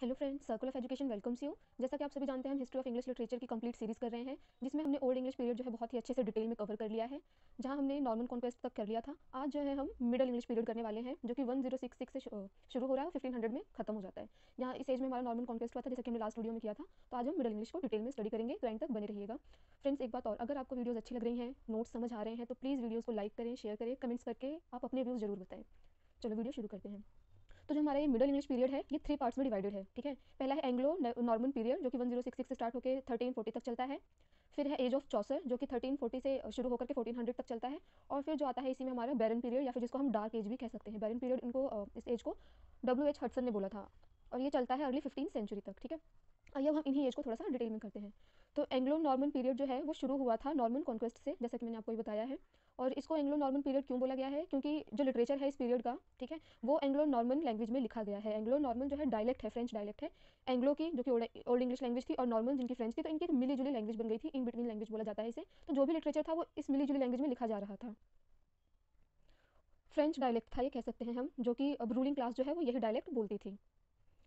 Hello friends, circle of education welcomes you. जैसा कि आप सभी जानते हैं, हम हिस्ट्री ऑफ इंग्लिश लिटरेचर की कंप्लीट सीरीज कर रहे हैं, जिसमें हमने ओल्ड इंग्लिश पीरियड जो है बहुत ही अच्छे से डिटेल में कवर कर लिया है। जहां हमने नॉर्मन कॉन्क्वेस्ट तक कर लिया था। आज जो है हम मिडल इंग्लिश पीरियड करने वाले हैं, जो कि 1066 से शुरू हो रहा है और 1500 में खत्म हो जाता है। यहाँ इस एज में हमारा नॉर्मन कॉन्क्वेस्ट हुआ था, जैसे कि हमने लास्ट वीडियो में किया था। तो आज हम मिडल इंग्लिश को डिटेल में स्टडी करेंगे, तो एंड तक बने रहिएगा। फ्रेंड्स, एक बात और, अगर आपको वीडियोज़ अच्छी लग रही हैं, नोट्स समझ आ रहे हैं, तो प्लीज़ वीडियोज़ को लाइक करें, शेयर करें, कमेंट्स करके आप अपने व्यूज़ जरूर बताएं। चलो वीडियो शुरू करते हैं। तो जो हमारा ये मिडल इंग्लिश पीरियड है, ये 3 पार्ट्स में डिवाइडेड है। ठीक है, पहला है एंग्लो नॉर्मन पीरियड, जो कि 1066 से स्टार्ट होकर 1340 तक चलता है। फिर है एज ऑफ चौसर, जो कि 1340 से शुरू होकर के 1400 तक चलता है। और फिर जो आता है इसी में हमारा बैरन पीरियड, या फिर जिसको हम डार्क एज भी कह सकते हैं। बैरन पीरियड इनको इस एज को WH हडसन ने बोला था, और ये चलता है अर्ली 15th सेंचुरी तक। ठीक है, आइए अब हम इन्हीं एज को थोड़ा सा डिटेल में करते हैं। तो एंग्लो नॉर्मन पीरियड जो है वो शुरू हुआ था नॉर्मन कॉन्क्वेस्ट से, जैसा कि मैंने आपको ये बताया है। और इसको एंग्लो नॉर्मन पीरियड क्यों बोला गया है, क्योंकि जो लिटरेचर है इस पीरियड का, ठीक है, वो एंग्लो नॉर्मन लैंग्वेज में लिखा गया है। एंग्लो नॉर्मन जो है डायलेक्ट है, फ्रेंच डायलेक्ट है। एंग्लो की जो कि ओल्ड इंग्लिश लैंग्वेज थी, और नॉर्मन जिनकी फ्रेंच थी, तो इनकी एक मिली जुली लैंग्वेज बन गई थी। इन बिटवीन लैंग्वेज बोला जाता है इसे। तो जो भी लिटरेचर था वो इस मिली जुली लैंग्वेज में लिखा जा रहा था। फ्रेंच डायलेक्ट था ये, कह सकते हैं हम, जो कि अब रूलिंग क्लास जो है वो यही डायलेक्ट बोलती थी।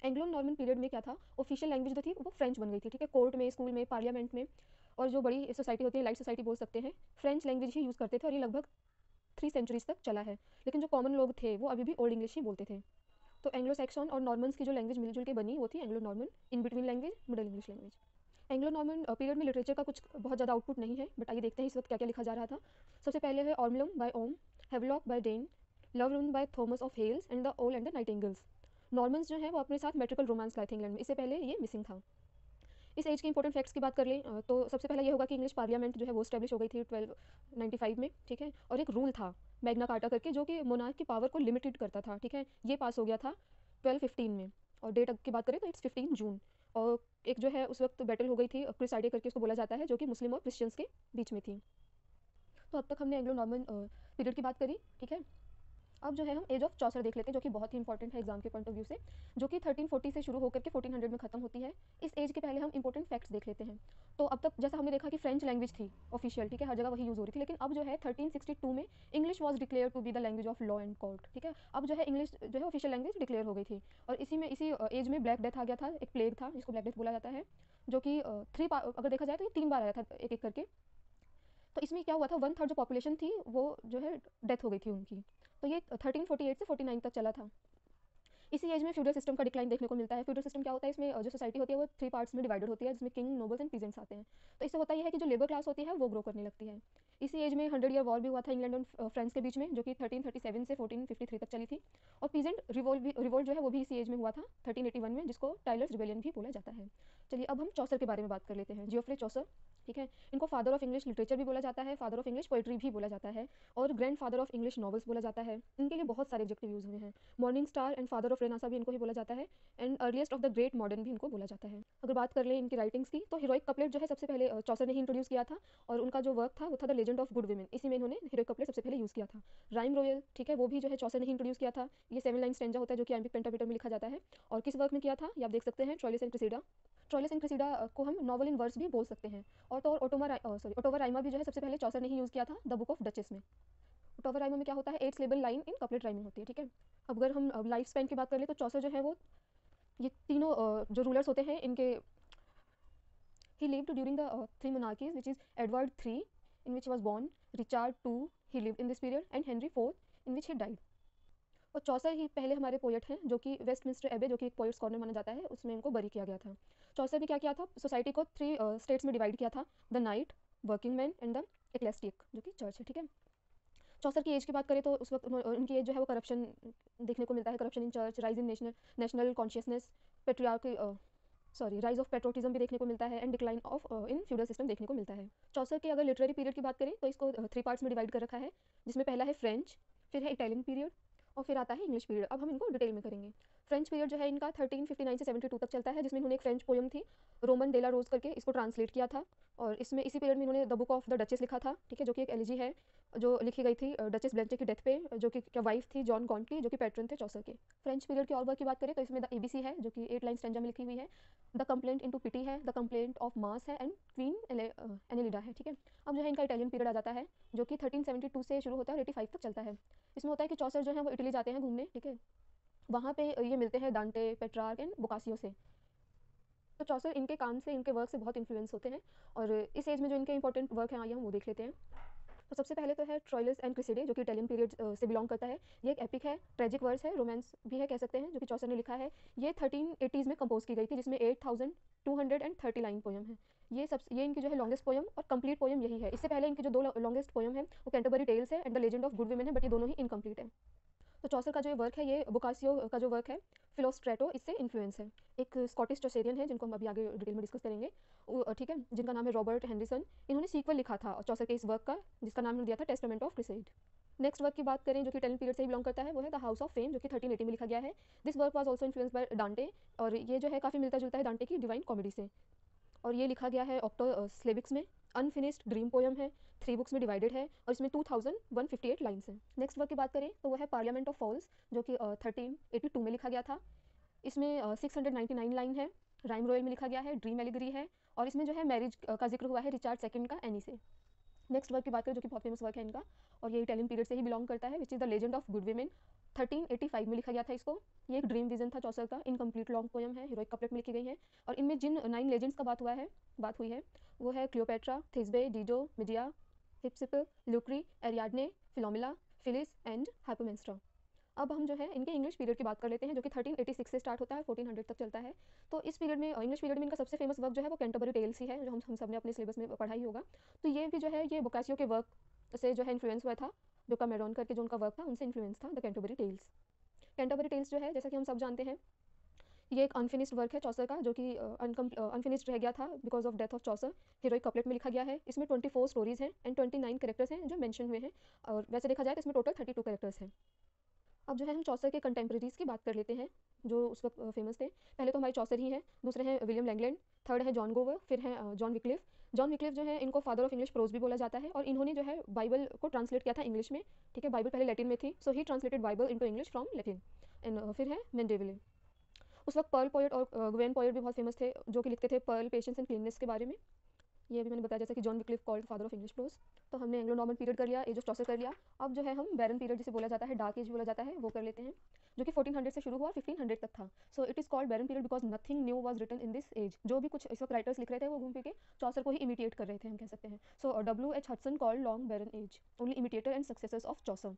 एंग्लो नॉर्मन पीरियड में क्या था, ऑफिशियल लैंग्वेज जो थी वो फ्रेंच बन गई थी। ठीक है, कोर्ट में, स्कूल में, पार्लियामेंट में, और जो बड़ी सोसाइटी होती है, लाइट सोसाइटी बोल सकते हैं, फ्रेंच लैंग्वेज ही यूज़ करते थे। और ये लगभग 3 सेंचुरीज तक चला है। लेकिन जो कॉमन लोग थे वो अभी भी ओल्ड इंग्लिश ही बोलते थे। तो एंग्लो सैक्सन और नॉर्मन्स की जो लैंग्वेज मिलजुल के बनी वो थी Anglo Norman. In between language middle English language. Anglo Norman period में लिटरेचर का कुछ बहुत ज़्यादा आउटपुट नहीं है, बट आइए देखते हैं इस वक्त क्या क्या लिखा जा रहा था। सबसे पहले है Ormulum by Orm, Havelok by Dane, Love Rune by Thomas of Hales and the Owl and the Nightingales. Normans जो है वो अपने साथ मेट्रिकल रोमांस लाए थे इंग्लैंड में, इससे पहले ये मिसिंग था। इस एज के इंपॉर्टेंट फैक्ट्स की बात कर लें तो सबसे पहला ये होगा कि इंग्लिश पार्लियामेंट जो है वो स्टैब्लिश हो गई थी 1295 में। ठीक है, और एक रूल था मैग्ना कार्टा करके, जो कि मोनार्क की पावर को लिमिटेड करता था। ठीक है, ये पास हो गया था 1215 में। और डेट की बात करें तो इट्स 15 जून। और एक जो है उस वक्त बैटल हो गई थी क्रिसाइडे करके उसको बोला जाता है, जो कि मुस्लिम और क्रिश्चियंस के बीच में थी। तो अब तक हमने एंग्लो नॉर्मन पीरियड की बात करी। ठीक है, अब जो है हम एज ऑफ चौसर देख लेते हैं, जो कि बहुत ही इंपॉर्टेंट है एग्जाम के पॉइंट ऑफ व्यू से, जो कि 1340 से शुरू होकर के 1400 में खत्म होती है। इस एज के पहले हम इंपॉर्टेंट फैक्ट्स देख लेते हैं। तो अब तक जैसा हमने देखा कि फ्रेंच लैंग्वेज थी ऑफिशियल, ठीक है, हर जगह वही यूज़ हो रही थी। लेकिन अब जो है 1362 में English was declared to be the language of law and court. ठीक है, अब जो है इंग्लिश जो है ऑफिशियल लैंग्वेज डिक्लेयर हो गई थी। और इसी में इसी एज में ब्लैक डेथ आ गया था, एक प्लेग था जिसको ब्लैक डेथ बोला जाता है, जो कि अगर देखा जाए तो ये 3 बार आया था एक एक करके। तो इसमें क्या हुआ था, 1/3 जो पॉपुलेशन थी वो जो है डेथ हो गई थी उनकी। तो ये 1348 से 49 तक चला था। इसी एज में फ्यूडल सिस्टम का डिक्लाइन देखने को मिलता है। फ्यूडल सिस्टम क्या होता है, इसमें जो सोसाइटी होती है वो 3 पार्ट्स में डिवाइडेड होती है, जिसमें किंग, नोबल्स एंड पीजेंट्स आते हैं। तो इससे होता यह है कि जो लेबर क्लास होती है वो ग्रो करने लगती है। इसी एज में 100 ईयर वॉर भी हुआ था इंग्लैंड और फ्रांस के बीच में, जो कि 1337 से 1453 तक चली थी। और पीजेंट रिवोल्ट जो है वो भी इसी एज में हुआ था 1381 में, जिसको टाइलर्स रिबेलियन भी बोला जाता है। चलिए अब हम चौसर के बारे में बात कर लेते हैं, जियोफ्रे चौसर। ठीक है, इनको फादर ऑफ इंग्लिश लिटरेचर भी बोला जाता है, फादर ऑफ इंग्लिश पोइट्री भी बोला जाता है, और grand father of English novels बोला जाता है। इनके लिए बहुत सारे एडजेक्टिव यूज हुए हैं। Morning star and father of Renaissance भी इनको ही बोला जाता है, and earliest of the great modern भी इनको बोला जाता है। अगर बात कर लें इनकी राइटिंग्स की, तो हीरोइक कपलेट जो है सबसे पहले चौसर ने ही इंट्रोड्यूस किया था। और उनका जो वर्क था वो था the legend of good women, इसी में इन्होंने हीरोइक कपलेट सबसे पहले यूज किया था। राइम रॉयल, ठीक है, वो भी जो है चौसर ने ही इंट्रोड्यूस किया था। ये 7 लाइन स्टैंजा होता है, जो कि आइम्पिक पेंटामीटर में लिखा जाता है। और किस वर्क में किया था, ये आप देख सकते हैं, ट्रॉयलिस एंड क्रिसीडा। ट्रॉयलिस एंड क्रिसीडा को हम नॉवल इन वर्स भी बोल सकते हैं। और तो और ओटोवा राइमा भी जो है सबसे पहले चौसर ने ही यूज किया था द बुक ऑफ डचेस में। ओटोवा राइमा में क्या होता है, 8 syllable line in couplet rhyming होती है। ठीक है, अब अगर हम लाइफ स्पैन की बात कर ले, तो चौसर जो है वो ये तीनों जो रूलर्स होते हैं इनके, he lived during the 3 monarchies, which is Edward III, in which he was born, Richard II, he lived in this period, and Henry IV, in which he died. और चौसर ही पहले हमारे पोएट हैं, जो कि वेस्टमिंस्टर एबे, जो कि एक पोएट्स कॉर्नर माना जाता है, उसमें इनको बरी किया गया था। चौसर ने क्या किया था, सोसाइटी को 3 स्टेट्स में डिवाइड किया था, the knight, working man and the ecclesiastic, जो कि चर्च है। ठीक है, चौसर की एज की बात करें तो उस वक्त उनकी एज जो है वो करप्शन देखने को मिलता है, corruption in church, rise in national consciousness, patriarchy, rise of patriotism भी देखने को मिलता है, and decline of in feudal system देखने को मिलता है। चौसर के अगर लिटरेरी पीरियड की बात करें तो इसको 3 पार्ट्स में डिवाइड कर रखा है, जिसमें पहला है फ्रेंच, फिर है इटालियन पीरियड, और फिर आता है इंग्लिश पीरियड। अब हम इनको डिटेल में करेंगे। फ्रेंच पीरियड जो है इनका 1359 से 72 तक चलता है, जिसमें इन्होंने एक फ्रेंच पोयम थी रोमन डेला रोज करके, इसको ट्रांसलेट किया था। और इसमें इसी पीरियड में इन्होंने the book of the duchess लिखा था। ठीक है, जो कि एक एलिजी है जो लिखी गई थी डचेस ब्लेंचे की डेथ पे, जो कि वाइफ थी जॉन गॉन्टली, जो कि पैट्रन थे चौसर के। फ्रेंच पीरियड की और वर्क की बात करें तो इसमें द एबीसी है, जो कि 8 लाइन स्टैंजा में लिखी हुई है। द कंप्लेंट इनटू पिटी है, द कंप्लेंट ऑफ मास है, एंड क्वीन एनेलिडा है। ठीक है, अब जो है इनका इटालियन पीरियड आ जाता है, जो कि 1372 से शुरू होता है और 85 तक चलता है। इसमें होता है कि चौसर जो है वो इटली जाते हैं घूमने। ठीक है, वहाँ पे ये मिलते हैं डांटे, पेट्रार्क एंड बोकासियो से। तो चौसर इनके काम से, इनके वर्क से बहुत इन्फ्लुएंस होते हैं। और इस एज में जो इनके इंपॉर्टेंट वर्क हैं आइए हम वो देख लेते हैं। तो सबसे पहले तो है ट्रोइलस एंड क्रिसिडे, जो कि इटालियन पीरियड से बिलोंग करता है। ये एक एपिक है, ट्रेजिक वर्स है, रोमांस भी है कह सकते हैं, जो कि चौसर ने लिखा है। ये 1380s में कंपोज की गई थी, जिसमें 8239 पोयम है। ये इनकी जो है लॉन्गेस्ट पोयम और कंप्लीट पोयम यही है। इससे पहले इनके जो दो लॉन्गेस्ट पोयम है वो कैंटरबरी टेल्स है and the legend of good women है, बट ये दोनों ही इनकम्प्लीट है। तो चौसर का जो ये वर्क है, ये बोकासियो का जो वर्क है फिलोस्ट्रेटो, इससे इन्फ्लुएंस है। एक स्कॉटिश चौसेरियन है जिनको हम अभी आगे डिटेल में डिस्कस करेंगे, ठीक है, जिनका नाम है रॉबर्ट हेनरिसन। इन्होंने सीक्वल लिखा था चौसर के इस वर्क का, जिसका नाम दिया था टेस्टामेंट ऑफ क्रिसेड। नेक्स्ट वर्क की बात करें जो कि इटालियन पीरियड से ही बिलोंग करता है, वो है द हाउस ऑफ फेम, जो कि 1380 में लिखा गया है। This work was also influenced by डांटे, और ये जो है काफ़ी मिलता जुलता है डांटे की डिवाइन कॉमेडी से। और ये लिखा गया है ऑक्टो स्लेबिक्स में। अनफिनिश्ड ड्रीम पोयम है, 3 बुक्स में डिवाइडेड है, और इसमें 2158 लाइन्स हैं। नेक्स्ट वर्क की बात करें तो वो है पार्लियामेंट ऑफ फॉल्स, जो कि 1382 में लिखा गया था। इसमें 699 लाइन है, राइम रोयल में लिखा गया है, ड्रीम एलिगरी है, और इसमें जो है मैरिज का जिक्र हुआ है रिचार्ड सेकंड का एनी से। नेक्स्ट वर्क की बात करें जो कि बहुत फेमस वर्क है इनका, और ये इटालियन पीरियड से ही बिलोंग करता है, which is the legend of good women. 1385 में लिखा गया था इसको। ये एक ड्रीम विजन था चौसर का, इनकम्प्लीट लॉन्ग पोयम है, हीरोइक कपलेट में लिखी गई है। और इनमें जिन 9 लेजेंड्स का बात हुई है वो है Cleopatra, Thisbe, Dido, Medea, Hypsipyle, Lucrece, Ariadne, Philomela, Phyllis and Hypermnestra. अब हम जो है इनके इंग्लिश पीरियड की बात कर लेते हैं, जो कि 1386 से स्टार्ट होता है, 1400 तक चलता है। तो इस पीरियड में, इंग्लिश पीरियड में इनका सबसे फेमस वर्क जो है वो कैंटरबरी टेल्स ही है, जो हम सब ने अपने सिलेबस में पढ़ा ही होगा। तो ये भी जो है ये बोकासियो के वर्क से जो है इन्फ्लुएंस हुआ था, जो कामेरॉन करके जो उनका वर्क था उनसे इन्फ्लुएंस था the Canterbury Tales. Canterbury Tales जो है जैसा कि हम सब जानते हैं, ये एक अनफिनिश्ड वर्क है चौसर का, जो कि अनफिनिश्ड रह गया था because of death of Chaucer. Heroic couplet में लिखा गया है। इसमें 24 स्टोरीज हैं एंड 29 कैरेक्टर्स हैं जो मेंशन हुए हैं, और वैसे देखा जाए तो इसमें टोटल 32 कैरेक्टर्स हैं। अब जो है हम चौसर के कंटेम्प्रेरीज की बात कर लेते हैं जो उस वक्त फेमस थे। पहले तो हमारे चौसर ही हैं, दूसरे हैं विलियम लैंगलैंड, थर्ड है जॉन गोवर, फिर है जॉन विक्लिफ। जॉन विक्लिफ जो है इनको फादर ऑफ इंग्लिश प्रोज भी बोला जाता है, और इन्होंने जो है बाइबल को ट्रांसलेट किया था इंग्लिश में। ठीक है, बाइबल पहले लैटिन में थी, so he translated Bible into English from Latin. And फिर है मेंडेविले। उस वक्त पर्ल पोएट और ग्वेन पोएट भी बहुत फेमस थे, जो कि लिखते थे पर्ल, पेशेंस एंड क्लीननेस के बारे में। ये भी मैंने बताया जैसा कि John Wycliffe called father of English pros. तो हमने एंग्लो नॉर्मन पीरियड कर लिया, एज ऑफ चौसर कर लिया। अब जो है हम बैरन पीरियड जिसे बोला जाता है, डार्क एज बोला जाता है, वो कर लेते हैं, जो कि 1400 से शुरू हुआ, 1500 तक था। So it is called barren period because nothing new was written in this age. जो भी कुछ इस वक्त राइटर्स लिख रहे थे वो घूम फिर के चौसर को ही इमिटेट कर रहे थे, हम कह सकते हैं। So W.H. Hudson called long barren age only imitator and successors of Chaucer.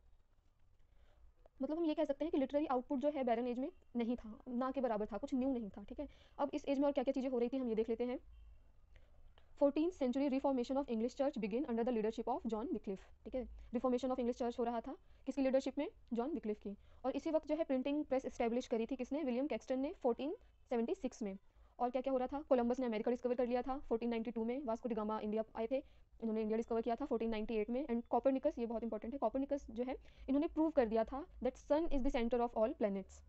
मतलब हम ये कह सकते हैं कि लिटरेरी आउटपुट जो है बैरन एज में नहीं था, ना के बराबर था, कुछ न्यू नहीं था। ठीक है, अब इस एज में और क्या क्या चीज़ें हो रही थी हम ये देख लेते हैं। 14th century reformation of English church begin under the leadership of John Wycliffe. ठीक है, रिफॉर्मेशन ऑफ इंग्लिश चर्च हो रहा था किसकी लीडरशिप में, जॉन विक्लिफ की। और इसी वक्त जो है प्रिंटिंग प्रेस इस्टेब्लिश करी थी किसने, विलियम कैक्सटन ने 1476 में। और क्या क्या हो रहा था, कोलंबस ने अमेरिका डिस्कवर कर लिया था 1492 में, वास्को डी गामा इंडिया आए थे, इन्होंने इंडिया डिस्कवर किया था 1498 में। एंड कॉपरनिकस, ये बहुत इंपॉर्टेंट है, कॉपरनिकस जो है इन्होंने प्रूव कर दिया था that sun is the centre of all planets.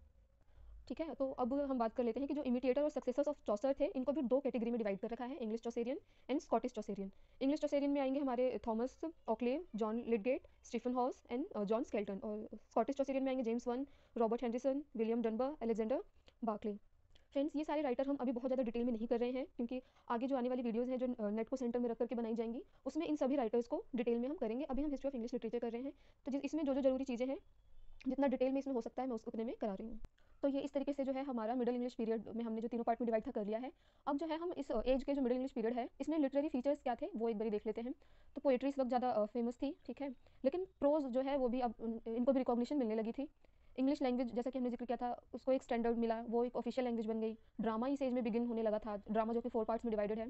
ठीक है, तो अब हम बात कर लेते हैं कि जो इमिटेटर और सक्सेसर्स ऑफ चौसर थे इनको भी दो कैटेगरी में डिवाइड कर रखा है, English Chaucerian and Scottish Chaucerian. English Chaucerian में आएंगे हमारे Thomas Occleve, John Lydgate, Stephen Hawes and John Skelton. और स्कॉटिश चौसेरियन में आएंगे James one, Robert Henderson, William Dunbar, Alexander Barclay. Friends, ये सारे राइटर हम अभी बहुत ज़्यादा डिटेल में नहीं कर रहे हैं, क्योंकि आगे जो आने वाली वीडियोज़ हैं जो नेट को सेंटर में रख करके बनाई जाएंगी, उसमें इन सभी राइटर्स को डिटेल में हम करेंगे। अभी हम हिस्ट्री ऑफ इंग्लिश लिटरेचर कर रहे हैं, तो इसमें जो जो जरूरी चीज़ें हैं, जितना डिटेल में इसमें हो सकता है मैं उतने में करा रही हूँ। तो ये इस तरीके से जो है हमारा मिडिल इंग्लिश पीरियड में हमने जो तीनों पार्ट में डिवाइड था कर लिया है। अब जो है हम इस एज के जो मिडिल इंग्लिश पीरियड है इसमें लिटरेरी फीचर्स क्या थे वो एक बार देख लेते हैं। तो पोएट्री इस वक्त ज़्यादा फेमस थी, ठीक है, लेकिन प्रोज जो है वो भी अब इनको भी रिकॉग्निशन मिलने लगी थी। इंग्लिश लैंग्वेज जैसा कि हमने जिक्र किया था उसको एक स्टैंडर्ड मिला, वो एक ऑफिशियल लैंग्वेज बन गई। ड्रामा इस एज में बिगिन होने लगा था, ड्रामा जो कि 4 पार्ट्स में डिवाइडेड है,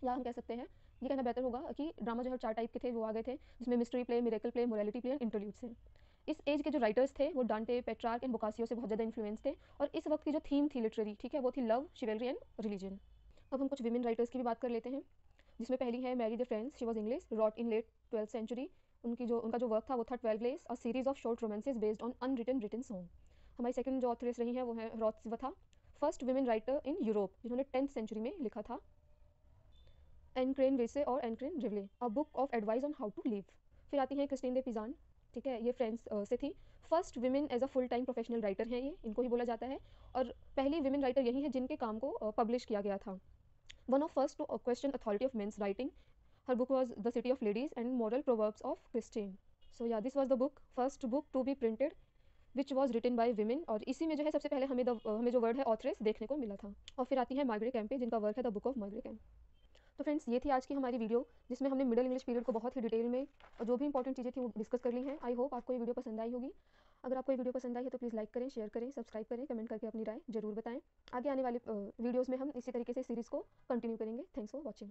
या हम कह सकते हैं, ये कहना बेहतर होगा कि ड्रामा जो है 4 टाइप के थे वो आ गए थे, जिसमें mystery play, miracle play, morality play and interlude से। इस एज के जो राइटर्स थे वो डांटे, पेट्रार्क एंड बोकासियो से बहुत ज़्यादा इन्फ्लुएंस थे। और इस वक्त की जो थीम थी लिटरेरी, ठीक है, वो थी लव, शिवेलरी एंड रिलीजन। अब हम कुछ विमेन राइटर्स की भी बात कर लेते हैं, जिसमें पहली है Marie de France, she was English, wrote in late 12th century. उनका जो वर्क था वो था 12 lais, a series of short romances based on unwritten Breton song. हमारी सेकंड जो ऑथरेस रही हैं वो है Hrotsvitha, first women writer in Europe, जिन्होंने 10th सेंचुरी में लिखा था एनक्रेन वेसे और Ancrene Riwle, a book of advice on how to live. फिर आती हैं क्रिस्टीन दे पिजान, ठीक है, ये फ्रांस से थी, first women as a full time professional writer हैं, ये इनको ही बोला जाता है, और पहली विमेन राइटर यही है जिनके काम को पब्लिश किया गया था। One of first to question authority of men's writing, her book was the City of Ladies and Moral Proverbs of Christine. So yeah this was the book, first book to be printed which was written by women, और इसी में जो है सबसे पहले हमें जो word है ऑथरेस देखने को मिला था। और फिर आती है मार्गरेट कैम्पे, जिनका वर्क है the book of Margaret camp. तो फ्रेंड्स, ये थी आज की हमारी वीडियो, जिसमें हमने मिडिल इंग्लिश पीरियड को बहुत ही डिटेल में और जो भी इंपॉर्टेंट चीज़ें थी वो डिस्कस कर ली हैं। आई होप आपको ये वीडियो पसंद आई होगी। अगर आपको ये वीडियो पसंद आई है तो प्लीज़ लाइक करें, शेयर करें, सब्सक्राइब करें, कमेंट करके अपनी राय जरूर बताएं। आगे आने वाले वीडियोज़ में हम इसी तरीके से सीरीज़ को कंटिन्यू करेंगे। Thanks for watching.